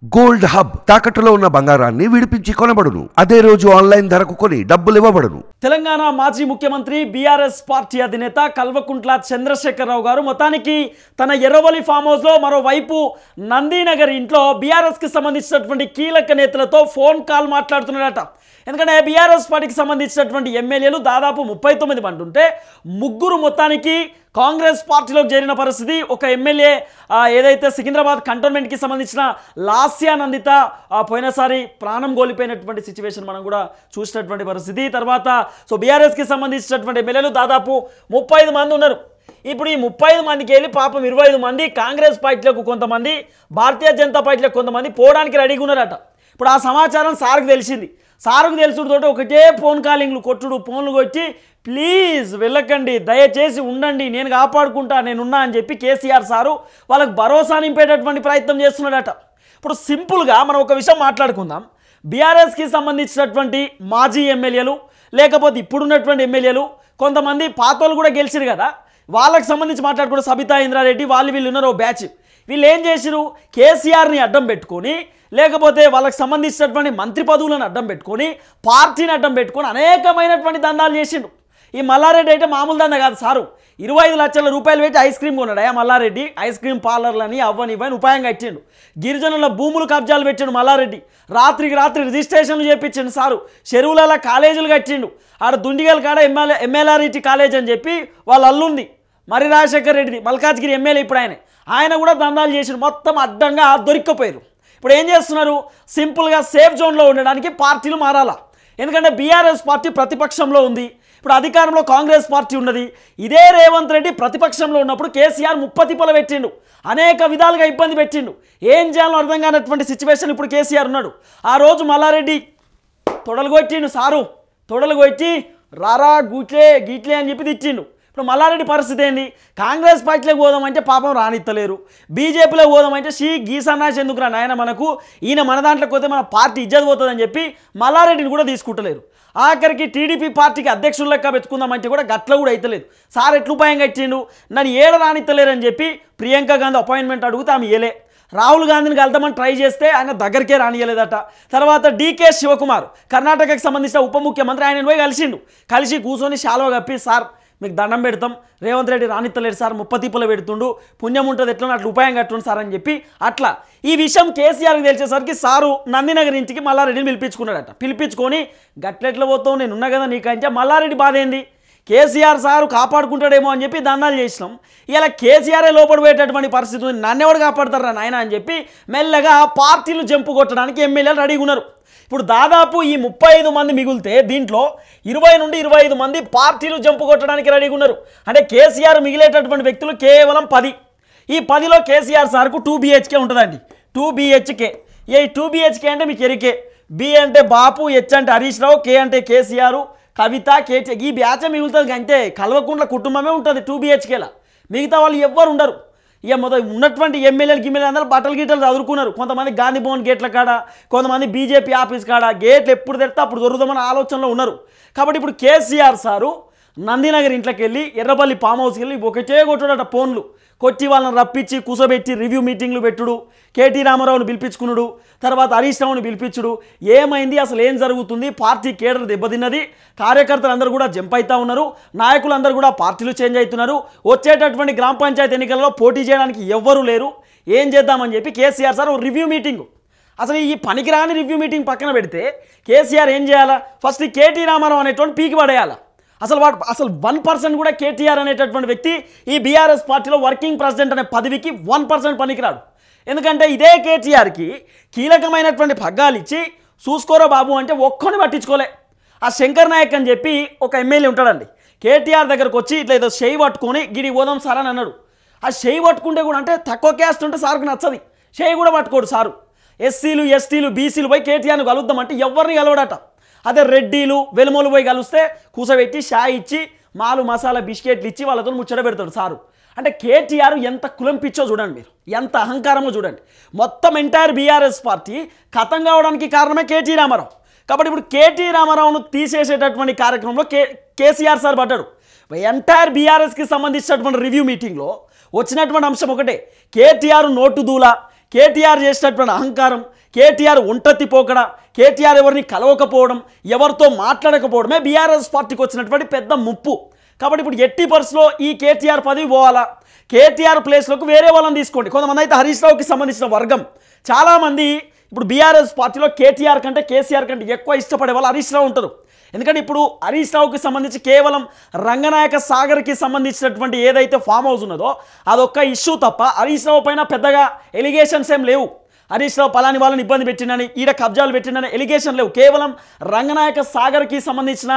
Gold hub తాకట్టులో ఉన్న బంగారాన్ని విడిపించి కొనబడును. అదే రోజు ఆన్లైన్ ధరకు కొని డబ్బులు ఇవ్వబడును. తెలంగాణ మాజీ ముఖ్యమంత్రి బీఆర్ఎస్ పార్టీ అధినేత కల్వకుంట్ల చంద్రశేఖరరావు గారు మొత్తానికి తన ఎర్రవల్లి ఫామ్ హౌస్ లో మరోవైపు నందీనగర్ ఇంట్లో బీఆర్ఎస్ కి సంబంధించినటువంటి కీలక నేతలతో ఫోన్ కాల్ మాట్లాడుతున్నాడట. ఎందుకంటే బీఆర్ఎస్ పార్టీకి సంబంధించినటువంటి ఎమ్మెల్యేలు దాదాపు 39 మంది ఉంటే ముగ్గురు మొత్తానికి కాంగ్రెస్ పార్టీలోకి చేరిన పరిస్థితి. ఒక ఎమ్మెల్యే ఏదైతే సికింద్రాబాద్ కంటోన్మెంట్కి సంబంధించిన లాస్యానందిత పోయినసారి ప్రాణం కోల్పోయినటువంటి సిచ్యువేషన్ మనం కూడా చూసినటువంటి పరిస్థితి. తర్వాత బీఆర్ఎస్కి సంబంధించినటువంటి ఎమ్మెల్యేలు దాదాపు 35 మంది ఉన్నారు. ఇప్పుడు ఈ 35 మందికి వెళ్ళి పాపం 25 మంది కాంగ్రెస్ పార్టీలకు, కొంతమంది భారతీయ జనతా పార్టీలకు కొంతమంది పోవడానికి రెడీగా ఉన్నారట. ఇప్పుడు ఆ సమాచారం సార్కు తెలిసింది. సార్కు తెలుసుడుతో ఒకటే ఫోన్ కాలింగ్లు కొట్టుడు, ఫోన్లు కొట్టి ప్లీజ్ వెళ్ళకండి, దయచేసి ఉండండి, నేను కాపాడుకుంటా, నేనున్నా అని చెప్పి కేసీఆర్ సారు వాళ్ళకు భరోసా నింపేటటువంటి ప్రయత్నం చేస్తున్నాడట. ఇప్పుడు సింపుల్గా మనం ఒక విషయం మాట్లాడుకుందాం. బీఆర్ఎస్కి సంబంధించినటువంటి మాజీ ఎమ్మెల్యేలు, లేకపోతే ఇప్పుడున్నటువంటి ఎమ్మెల్యేలు, కొంతమంది పాతోళ్ళు కూడా గెలిచిరు కదా, వాళ్ళకి సంబంధించి మాట్లాడుకుంటే సబితా ఇంద్రారెడ్డి వీళ్ళు ఉన్నారు ఓ బ్యాచ్. వీళ్ళు ఏం చేసిరు, కేసీఆర్ని అడ్డం పెట్టుకొని, లేకపోతే వాళ్ళకి సంబంధించినటువంటి మంత్రి పదవులను అడ్డం పెట్టుకొని, పార్టీని అడ్డం పెట్టుకొని అనేకమైనటువంటి దందాలు చేసిండు. ఈ మల్లారెడ్డి అయితే మామూలు దందా కాదు సారు. 25 లక్షల రూపాయలు పెట్టి ఐస్ క్రీమ్ కొన్నాడు మల్లారెడ్డి. ఐస్ క్రీమ్ పార్లర్లని అవ్వని ఇవ్వని ఉపాయంగా ఇచ్చిండు. గిరిజనుల భూములు కబ్జాలు పెట్టిండు మల్లారెడ్డి. రాత్రికి రాత్రి రిజిస్ట్రేషన్లు చేయించిండు సారు. చెరువులలో కాలేజీలు కట్టిండు. ఆడ దుండిగల కాడ ఎంఎల్ఆర్ఈటీ కాలేజ్ అని చెప్పి వాళ్ళ అల్లుంది మరి రాజశేఖర్ రెడ్డిది, మల్కాజ్గిరి ఎమ్మెల్యే. ఇప్పుడు ఆయన కూడా దందాలు చేసిండు. మొత్తం అడ్డంగా దొరిక్కపోయారు. ఇప్పుడు ఏం చేస్తున్నారు, సింపుల్గా సేఫ్ జోన్లో ఉండడానికి పార్టీలు మారాలా. ఎందుకంటే బీఆర్ఎస్ పార్టీ ప్రతిపక్షంలో ఉంది, ఇప్పుడు అధికారంలో కాంగ్రెస్ పార్టీ ఉన్నది. ఇదే రేవంత్ రెడ్డి ప్రతిపక్షంలో ఉన్నప్పుడు కేసీఆర్ ముప్పతిప్పల పెట్టిండు, అనేక విధాలుగా ఇబ్బంది పెట్టిండు. ఏం చేయాలో అర్థం కానటువంటి సిచ్యువేషన్ ఇప్పుడు కేసీఆర్ ఉన్నాడు. ఆ రోజు మల్లారెడ్డి తొడలు కొట్టిండు సారు, తొడలు కొట్టి రారా గీట్లే అని చెప్పి తిట్టిండు. ఇప్పుడు మల్లారెడ్డి పరిస్థితి ఏంది, కాంగ్రెస్ పార్టీలోకి పోదామంటే పాపం రానిత్తలేరు, బీజేపీలో పోదామంటే గీసన్నాసి ఎందుకు రా నాయన, మనకు ఈయన మన దాంట్లోకి పోతే మన పార్టీ ఇజ్జత్ పోతుందని చెప్పి మల్లారెడ్డిని కూడా తీసుకుంటలేరు. ఆఖరికి టీడీపీ పార్టీకి అధ్యక్షుల లెక్క పెట్టుకుందామంటే కూడా గట్ల కూడా అవుతలేదు. సార్ ఎట్లు ఉపాయంగా ఇచ్చిండు, నన్ను ఏడ రానిత్తలేరని చెప్పి ప్రియాంక గాంధీ అపాయింట్మెంట్ అడిగితే ఆమె ఇయ్యలే. రాహుల్ గాంధీని కలుద్దామని ట్రై చేస్తే ఆయన దగ్గరికే రానియలేదట. తర్వాత డీకే శివకుమార్ కర్ణాటకకి సంబంధించిన ఉప ముఖ్యమంత్రి, ఆయన పోయి కలిసి కూర్చొని శాలువ కప్పి సార్ మీకు దండం పెడతాం, రేవంత్ రెడ్డి రానిత్తలేడు సార్, ముప్పతిప్పలు పెడుతుండు, పుణ్యం ఉంటుంది, ఎట్లా అట్లా ఉపాయం కట్టుండు సార్ అని చెప్పి అట్లా ఈ విషయం కేసీఆర్కి తెలిసేసరికి సారు నందినగర్ ఇంటికి మల్లారెడ్డిని పిలిపించుకున్నాడట. పిలిపించుకొని గట్లెట్లా పోతావు, నేను ఉన్నా కదా నీకంటే. మల్లారెడ్డి బాధ ఏంది, కేసీఆర్ సారు కాపాడుకుంటాడేమో అని చెప్పి దండాలు చేసినాం. ఇలా కేసీఆరే లోపడిపోయేటటువంటి పరిస్థితి ఉంది, నన్నెవడు కాపాడతారా నాయన అని చెప్పి మెల్లగా పార్టీలు జంపు కొట్టడానికి ఎమ్మెల్యేలు రెడీగా ఉన్నారు. ఇప్పుడు దాదాపు ఈ 35 మంది మిగిలితే దీంట్లో 20 నుండి 25 మంది పార్టీలు జంపు కొట్టడానికి రెడీగా ఉన్నారు. అంటే కేసీఆర్ మిగిలేటటువంటి వ్యక్తులు కేవలం 10. ఈ 10లో కేసీఆర్ సార్కు 2 BHK ఉంటుందండి. 2 BHK. ఈ 2 BHK అంటే మీకు ఎరికే. బి అంటే బాపు, హెచ్ అంటే హరీష్ రావు, కే అంటే కేసీఆర్, కవిత, కేటీ, ఈ బ్యాచ్ మిగులుతుంది. అంటే కల్వకుంట్ల కుటుంబమే ఉంటుంది 2 BHKల. మిగతా వాళ్ళు ఎవ్వరు ఉండరు. ఇక మొదలు ఉన్నటువంటి ఎమ్మెల్యేలు అందరూ బట్టలు గీటలు చదువుకున్నారు. కొంతమంది గాంధీ భవన్ గేట్ల కాడ, కొంతమంది బీజేపీ ఆఫీస్ కాడ గేట్లు ఎప్పుడు తెరితే అప్పుడు దొరుకుతామని ఆలోచనలో ఉన్నారు. కాబట్టి ఇప్పుడు కేసీఆర్ సారు నందినగర్ ఇంట్లోకి వెళ్ళి ఎర్రబల్లి ఫామ్ హౌస్కి వెళ్ళి ఒకటే కొట్టుడట, ఫోన్లు కొట్టి వాళ్ళని రప్పించి కూసబెట్టి రివ్యూ మీటింగ్లు పెట్టుడు, కేటీ రామారావుని పిలిపించుకున్నాడు, తర్వాత హరీష్ రావుని పిలిపించుడు. ఏమైంది, అసలు ఏం జరుగుతుంది, పార్టీ కేడర్ దెబ్బతిన్నది, కార్యకర్తలు అందరూ కూడా జంప్ అవుతూ ఉన్నారు, నాయకులందరూ కూడా పార్టీలు చేంజ్ అవుతున్నారు, వచ్చేటటువంటి గ్రామ పంచాయతీ ఎన్నికల్లో పోటీ చేయడానికి ఎవ్వరూ లేరు, ఏం చేద్దామని చెప్పి కేసీఆర్ సార్ రివ్యూ మీటింగ్. అసలు ఈ పనికిరాని రివ్యూ మీటింగ్ పక్కన పెడితే కేసీఆర్ ఏం చేయాలా, ఫస్ట్ కేటీ రామారావు అనేటువంటి పీకి పడేయాలా. అసలు 1% కూడా కేటీఆర్ అనేటటువంటి వ్యక్తి ఈ బీఆర్ఎస్ పార్టీలో వర్కింగ్ ప్రెసిడెంట్ అనే పదవికి 1% పనికిరాడు. ఎందుకంటే ఇదే కేటీఆర్కి కీలకమైనటువంటి పగ్గాలు ఇచ్చి చూసుకోరా బాబు అంటే ఒక్కని పట్టించుకోలే. ఆ శంకర్ నాయక్ అని చెప్పి ఒక ఎమ్మెల్యే ఉంటాడండి, కేటీఆర్ దగ్గరకు వచ్చి ఇట్లా ఏదో చేయి పట్టుకొని గిడి పోదాం సార్ అని అన్నాడు. ఆ చేయి పట్టుకుంటే కూడా అంటే తక్కువ క్యాస్ట్ ఉంటే సార్కు నచ్చది, చేయి కూడా పట్టుకోడు సారు. ఎస్సీలు, ఎస్టీలు, బీసీలు పోయి కేటీఆర్ని కలుద్దామంటే ఎవరిని కలవడట. అదే రెడ్డిలు, వెలుమోలు పోయి కలిస్తే కూసబెట్టి షాయి ఇచ్చి మాలు మసాలా బిస్కెట్లు ఇచ్చి వాళ్ళతో ముచ్చట పెడతాడు సారు. అంటే కేటీఆర్ ఎంత కులం పిచ్చో చూడండి, మీరు ఎంత అహంకారమో చూడండి. మొత్తం ఎంటైర్ బీఆర్ఎస్ పార్టీ ఖతం కావడానికి కారణమే కేటీ రామారావు. కాబట్టి ఇప్పుడు కేటీ రామారావును తీసేసేటటువంటి కార్యక్రమంలో కేసీఆర్ సార్ పడ్డాడు. ఎంటైర్ బీఆర్ఎస్కి సంబంధించినటువంటి రివ్యూ మీటింగ్లో వచ్చినటువంటి అంశం ఒకటే, కేటీఆర్ నోటు దూల, కేటీఆర్ చేసినటువంటి అహంకారం, కేటీఆర్ ఒంటెత్తి పోకడ, కేటీఆర్ ఎవరిని కలవకపోవడం, ఎవరితో మాట్లాడకపోవడమే బీఆర్ఎస్ పార్టీకి వచ్చినటువంటి పెద్ద ముప్పు. కాబట్టి ఇప్పుడు ఎట్టి పరిస్థితుల్లో ఈ కేటీఆర్ పదవి పోవాలా, కేటీఆర్ ప్లేస్లోకి వేరే వాళ్ళని తీసుకోండి. కొంతమంది అయితే హరీష్ రావుకి సంబంధించిన వర్గం చాలామంది ఇప్పుడు బీఆర్ఎస్ పార్టీలో కేటీఆర్ కంటే కేసీఆర్ కంటే ఎక్కువ ఇష్టపడే వాళ్ళు హరీష్ రావు ఉంటారు. ఎందుకంటే ఇప్పుడు హరీష్ రావుకి సంబంధించి కేవలం రంగనాయక సాగర్కి సంబంధించినటువంటి ఏదైతే ఫామ్ హౌస్ ఉన్నదో అదొక్క ఇష్యూ తప్ప హరీష్ రావు పైన పెద్దగా ఎలిగేషన్స్ ఏం లేవు. హరీష్ రావు పలాని వాళ్ళని ఇబ్బంది పెట్టిండని, ఈడ కబ్జాలు పెట్టిండని ఎలిగేషన్ లేవు. కేవలం రంగనాయక సాగర్కి సంబంధించిన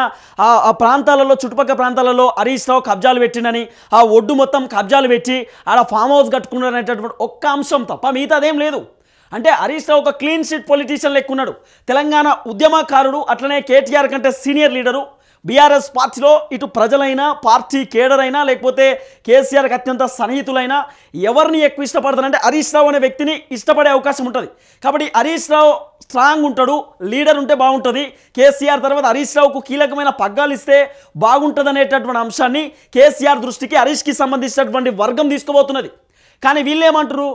ఆ ప్రాంతాలలో, చుట్టుపక్కల ప్రాంతాలలో హరీష్ రావు కబ్జాలు పెట్టిండని, ఆ ఒడ్డు మొత్తం కబ్జాలు పెట్టి ఆడ ఫామ్ హౌస్ కట్టుకున్నారనేటటువంటి ఒక్క అంశం తప్ప మిగతా అదేం లేదు. అంటే హరీష్ రావు ఒక క్లీన్ షీట్ పొలిటీషియన్ లెక్కున్నాడు. తెలంగాణ ఉద్యమకారుడు, అట్లనే కేటీఆర్ కంటే సీనియర్ లీడరు. బీఆర్ఎస్ పార్టీలో ఇటు ప్రజలైనా, పార్టీ కేడర్ అయినా, లేకపోతే కేసీఆర్కి అత్యంత సన్నిహితులైనా ఎవరిని ఎక్కువ ఇష్టపడతారంటే హరీష్ రావు అనే వ్యక్తిని ఇష్టపడే అవకాశం ఉంటుంది. కాబట్టి హరీష్ రావు స్ట్రాంగ్ ఉంటాడు, లీడర్ ఉంటే బాగుంటుంది. కేసీఆర్ తర్వాత హరీష్ రావుకు కీలకమైన పగ్గాలు ఇస్తే బాగుంటుంది అనేటటువంటి అంశాన్ని కేసీఆర్ దృష్టికి హరీష్కి సంబంధించినటువంటి వర్గం తీసుకుపోతున్నది. కానీ వీళ్ళేమంటారు,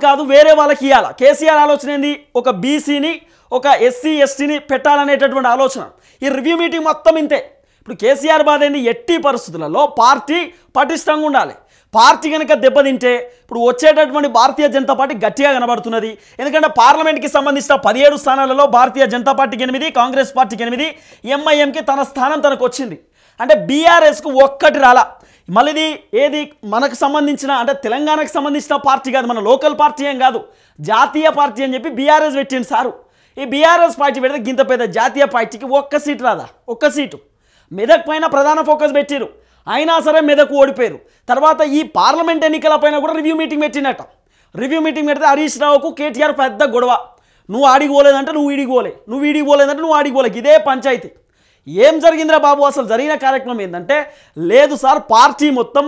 కాదు వేరే వాళ్ళకి ఇవ్వాలి. కేసీఆర్ ఆలోచన ఏంది, ఒక బీసీని, ఒక ఎస్సీ ఎస్టీని పెట్టాలనేటటువంటి ఆలోచన. ఈ రివ్యూ మీటింగ్ మొత్తం ఇంతే. ఇప్పుడు కేసీఆర్ బాధ ఏంది, ఎట్టి పరిస్థితులలో పార్టీ పటిష్టంగా ఉండాలి. పార్టీ కనుక దెబ్బతింటే ఇప్పుడు వచ్చేటటువంటి భారతీయ జనతా పార్టీ గట్టిగా కనబడుతున్నది. ఎందుకంటే పార్లమెంట్కి సంబంధించిన 17 స్థానాలలో భారతీయ జనతా పార్టీకి 8, కాంగ్రెస్ పార్టీకి 8, ఎంఐఎంకి తన స్థానం తనకు వచ్చింది. అంటే బీఆర్ఎస్కు ఒక్కటి రాలా. మళ్ళీ ఏది మనకు సంబంధించిన, అంటే తెలంగాణకు సంబంధించిన పార్టీ కాదు, మన లోకల్ పార్టీ ఏం కాదు, జాతీయ పార్టీ అని చెప్పి బీఆర్ఎస్ పెట్టింది సారు. ఈ బీఆర్ఎస్ పార్టీ పెడితే గింత పెద్ద జాతీయ పార్టీకి ఒక్క సీటు రాదా, ఒక్క సీటు. మెదక్ పైన ప్రధాన ఫోకస్ పెట్టిరు, అయినా సరే మెదక్ ఓడిపోయారు. తర్వాత ఈ పార్లమెంట్ ఎన్నికల పైన కూడా రివ్యూ మీటింగ్ పెట్టినట్ట. రివ్యూ మీటింగ్ పెడితే హరీష్ రావుకు కేటీఆర్ పెద్ద గొడవ. నువ్వు ఆడికి పోలేదంటే నువ్వు ఈడికి పోలే, నువ్వు ఈడికి పోలేదంటే నువ్వు ఆడికి పోలే. ఇదే పంచాయతీ. ఏం జరిగిందిరా బాబు, అసలు జరిగిన కార్యక్రమం ఏంటంటే, లేదు సార్ పార్టీ మొత్తం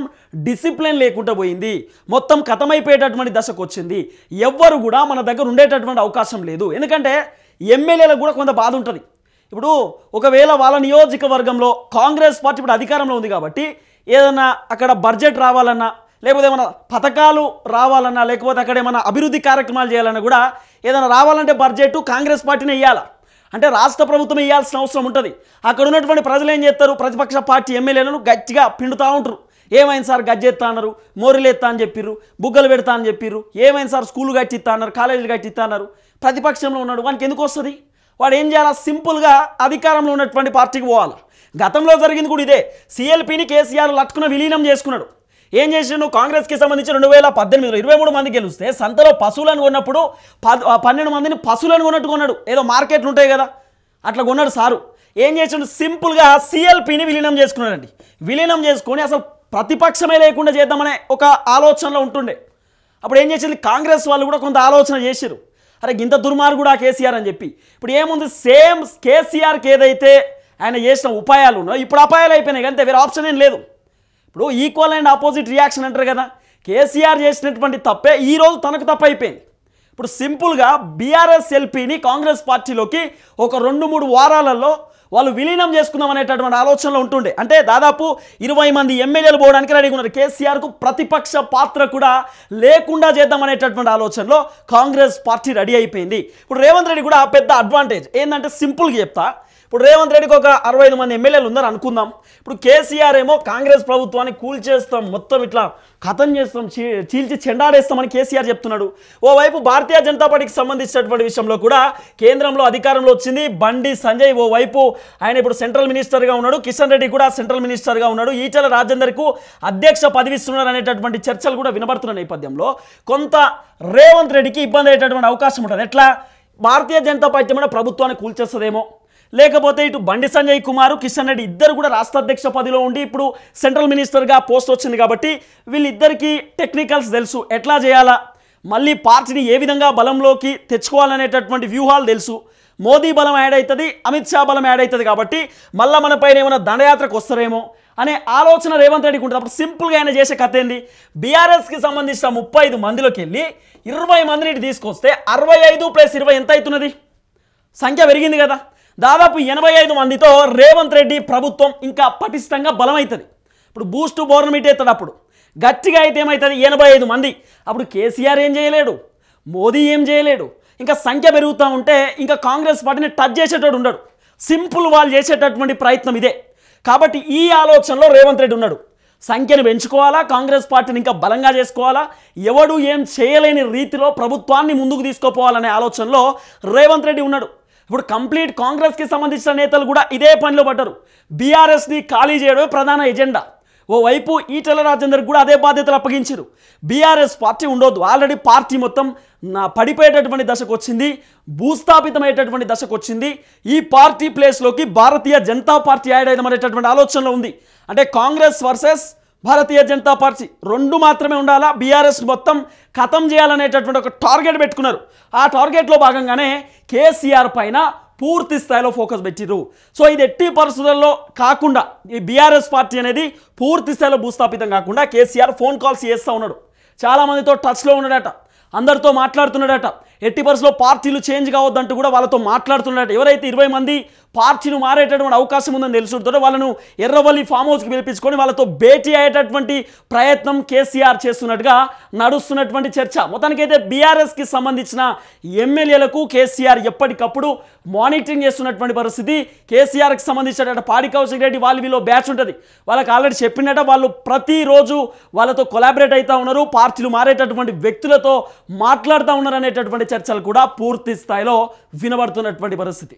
డిసిప్లిన్ లేకుండా పోయింది, మొత్తం కథమైపోయేటటువంటి దశకు వచ్చింది, ఎవ్వరు కూడా మన దగ్గర ఉండేటటువంటి అవకాశం లేదు. ఎందుకంటే ఎమ్మెల్యేలకు కూడా కొంత బాధ ఉంటుంది. ఇప్పుడు ఒకవేళ వాళ్ళ నియోజకవర్గంలో కాంగ్రెస్ పార్టీ ఇప్పుడు అధికారంలో ఉంది కాబట్టి ఏదైనా అక్కడ బడ్జెట్ రావాలన్నా, లేకపోతే ఏమైనా పథకాలు రావాలన్నా, లేకపోతే అక్కడ ఏమైనా అభివృద్ధి కార్యక్రమాలు చేయాలన్నా కూడా ఏదైనా రావాలంటే బడ్జెట్ కాంగ్రెస్ పార్టీనే ఇవ్వాలి. అంటే రాష్ట్ర ప్రభుత్వం ఇవ్వాల్సిన అవసరం ఉంటుంది. అక్కడ ఉన్నటువంటి ప్రజలు ఏం చేస్తారు, ప్రతిపక్ష పార్టీ ఎమ్మెల్యేలను గట్టిగా పిండుతూ ఉంటారు. ఏమైంది సార్ గజ్జెత్తా అన్నారు, మోరీలు ఎత్తా అని చెప్పిర్రు, బుగ్గలు పెడతా అని చెప్పిర్రు, ఏమైంది సార్ స్కూలు కట్టిస్తా అన్నారు, కాలేజీలు కట్టిస్తా అన్నారు. ప్రతిపక్షంలో ఉన్నాడు, వానికి ఎందుకు వస్తుంది? వాడు ఏం చేయాలా, సింపుల్గా అధికారంలో ఉన్నటువంటి పార్టీకి పోవాలి. గతంలో జరిగింది కూడా ఇదే. సిఎల్పిని కేసీఆర్ లట్టుకున్న విలీనం చేసుకున్నాడు. ఏం చేసిండు, కాంగ్రెస్కి సంబంధించి 2018లో 23 మంది గెలిస్తే సంతలో పశువులను కొన్నప్పుడు 12 మందిని పశువులను కొన్నట్టు కొన్నాడు. ఏదో మార్కెట్లు ఉంటాయి కదా, అట్లా కొన్నాడు సారు. ఏం చేసిండు, సింపుల్గా సిఎల్పిని విలీనం చేసుకున్నాడండి. విలీనం చేసుకొని అసలు ప్రతిపక్షమే లేకుండా చేద్దామనే ఒక ఆలోచనలో ఉంటుండే. అప్పుడు ఏం చేసింది, కాంగ్రెస్ వాళ్ళు కూడా కొంత ఆలోచన చేశారు, అరే ఇంత దుర్మార్గుడా కేసీఆర్ అని చెప్పి. ఇప్పుడు ఏముంది, సేమ్ కేసీఆర్కి ఏదైతే ఆయన చేసిన ఉపాయాలు ఉన్నాయో ఇప్పుడు అపాయాలు అయిపోయినాయి, అంతే, వేరే ఆప్షన్ ఏం లేదు. ఇప్పుడు ఈక్వల్ అండ్ ఆపోజిట్ రియాక్షన్ అంటారు కదా, కేసీఆర్ చేసినటువంటి తప్పే ఈరోజు తనకు తప్పు అయిపోయింది. ఇప్పుడు సింపుల్గా బీఆర్ఎస్ ఎల్పీని కాంగ్రెస్ పార్టీలోకి ఒక 2-3 వారాలలో వాళ్ళు విలీనం చేసుకుందాం అనేటటువంటి ఆలోచనలో ఉంటుండే. అంటే దాదాపు 20 మంది ఎమ్మెల్యేలు పోవడానికి రెడీగా ఉన్నారు. కేసీఆర్కు ప్రతిపక్ష పాత్ర కూడా లేకుండా చేద్దాం అనేటటువంటి ఆలోచనలో కాంగ్రెస్ పార్టీ రెడీ అయిపోయింది. ఇప్పుడు రేవంత్ రెడ్డి కూడా పెద్ద అడ్వాంటేజ్ ఏంటంటే, సింపుల్గా చెప్తా, ఇప్పుడు రేవంత్ రెడ్డికి ఒక 65 మంది ఎమ్మెల్యేలు ఉన్నారు అనుకుందాం. ఇప్పుడు కేసీఆర్ ఏమో కాంగ్రెస్ ప్రభుత్వాన్ని కూల్చేస్తాం, మొత్తం ఇట్లా ఖతం చేస్తాం, చీల్చి చెండాడేస్తామని కేసీఆర్ చెప్తున్నాడు. ఓవైపు భారతీయ జనతా పార్టీకి సంబంధించినటువంటి విషయంలో కూడా కేంద్రంలో అధికారంలో వచ్చింది బండి సంజయ్. ఓవైపు ఆయన ఇప్పుడు సెంట్రల్ మినిస్టర్గా ఉన్నాడు, కిషన్ రెడ్డి కూడా సెంట్రల్ మినిస్టర్గా ఉన్నాడు, ఈటెల రాజేందర్కు అధ్యక్ష పదవి ఇస్తున్నారు అనేటటువంటి చర్చలు కూడా వినబడుతున్న నేపథ్యంలో కొంత రేవంత్ రెడ్డికి ఇబ్బంది అయ్యేటటువంటి అవకాశం ఉంటుంది. ఎట్లా, భారతీయ జనతా పార్టీ ఏమైనా ప్రభుత్వాన్ని కూల్చేస్తుందేమో, లేకపోతే ఇటు బండి సంజయ్ కుమార్, కిషన్ రెడ్డి ఇద్దరు కూడా రాష్ట్ర అధ్యక్ష పదవిలో ఉండి ఇప్పుడు సెంట్రల్ మినిస్టర్గా పోస్ట్ వచ్చింది కాబట్టి వీళ్ళిద్దరికీ టెక్నికల్స్ తెలుసు, ఎట్లా చేయాలా, మళ్ళీ పార్టీని ఏ విధంగా బలంలోకి తెచ్చుకోవాలనేటటువంటి వ్యూహాలు తెలుసు. మోదీ బలం యాడ్ అవుతుంది, అమిత్ షా బలం యాడ్ అవుతుంది కాబట్టి మళ్ళీ మన పైన ఏమైనా దండయాత్రకు వస్తారేమో అనే ఆలోచన రేవంత్ రెడ్డికి ఉంటుంది. అప్పుడు సింపుల్గా ఆయన చేసే కథ ఏంది, బీఆర్ఎస్కి సంబంధించిన 35 మందిలోకి వెళ్ళి 20 మందిని తీసుకొస్తే 65 + 20 ఎంత అవుతున్నది, సంఖ్య పెరిగింది కదా. దాదాపు 85 మందితో రేవంత్ రెడ్డి ప్రభుత్వం ఇంకా పటిష్టంగా బలమవుతుంది. ఇప్పుడు బూస్ట్ బోర్నమిట్ అవుతుంది. అప్పుడు గట్టిగా అయితే ఏమవుతుంది, 85 మంది. అప్పుడు కేసీఆర్ ఏం చేయలేడు, మోదీ ఏం చేయలేడు. ఇంకా సంఖ్య పెరుగుతూ ఉంటే ఇంకా కాంగ్రెస్ పార్టీని టచ్ చేసేటోడు ఉండడు. సింపుల్ వాళ్ళు చేసేటటువంటి ప్రయత్నం ఇదే. కాబట్టి ఈ ఆలోచనలో రేవంత్ రెడ్డి ఉన్నాడు. సంఖ్యను పెంచుకోవాలా, కాంగ్రెస్ పార్టీని ఇంకా బలంగా చేసుకోవాలా, ఎవడు ఏం చేయలేని రీతిలో ప్రభుత్వాన్ని ముందుకు తీసుకుపోవాలనే ఆలోచనలో రేవంత్ రెడ్డి ఉన్నాడు. ఇప్పుడు కంప్లీట్ కాంగ్రెస్కి సంబంధించిన నేతలు కూడా ఇదే పనిలో పడ్డారు. బీఆర్ఎస్ని ఖాళీ చేయడమే ప్రధాన ఎజెండా. ఓవైపు ఈటెల రాజేందర్కి కూడా అదే బాధ్యతలు అప్పగించారు. బీఆర్ఎస్ పార్టీ ఉండొద్దు, ఆల్రెడీ పార్టీ మొత్తం పడిపోయేటటువంటి దశకు వచ్చింది, భూస్థాపితమయ్యేటటువంటి దశకు వచ్చింది. ఈ పార్టీ ప్లేస్లోకి భారతీయ జనతా పార్టీ యాడ్ అయ్యమనేటటువంటి ఆలోచనలో ఉంది. అంటే కాంగ్రెస్ వర్సెస్ భారతీయ జనతా పార్టీ రెండు మాత్రమే ఉండాలా, బీఆర్ఎస్ మొత్తం ఖతం చేయాలనేటటువంటి ఒక టార్గెట్ పెట్టుకున్నారు. ఆ టార్గెట్లో భాగంగానే కేసీఆర్ పైన పూర్తి స్థాయిలో ఫోకస్ పెట్టిరు. సో ఇది ఎట్టి పరిస్థితుల్లో కాకుండా, ఈ బీఆర్ఎస్ పార్టీ అనేది పూర్తి స్థాయిలో భూస్థాపితం కాకుండా కేసీఆర్ ఫోన్ కాల్స్ చేస్తూ ఉన్నాడు. చాలామందితో టచ్లో ఉన్నాడట, అందరితో మాట్లాడుతున్నాడట. ఎట్టి పరిస్థితుల్లో పార్టీలు చేంజ్ కావద్దంటూ కూడా వాళ్ళతో మాట్లాడుతున్నాడట. ఎవరైతే 20 మంది పార్టీలు మారేటటువంటి అవకాశం ఉందని తెలుసుకుంటారో వాళ్ళను ఎర్రవల్లి ఫామ్ హౌస్కి పిలిపించుకొని వాళ్ళతో భేటీ అయ్యేటటువంటి ప్రయత్నం కేసీఆర్ చేస్తున్నట్టుగా నడుస్తున్నటువంటి చర్చ. మొత్తానికైతే బీఆర్ఎస్కి సంబంధించిన ఎమ్మెల్యేలకు కేసీఆర్ ఎప్పటికప్పుడు మానిటరింగ్ చేస్తున్నటువంటి పరిస్థితి. కేసీఆర్కి సంబంధించిన పాడి కౌశిక్ రెడ్డి వీళ్ళు బ్యాచ్ ఉంటుంది, వాళ్ళకి ఆల్రెడీ చెప్పినట్ట వాళ్ళు ప్రతిరోజు వాళ్ళతో కొలాబరేట్ అవుతూ ఉన్నారు, పార్టీలు మారేటటువంటి వ్యక్తులతో మాట్లాడుతూ ఉన్నారు అనేటటువంటి చర్చలు కూడా పూర్తి స్థాయిలో వినబడుతున్నటువంటి పరిస్థితి.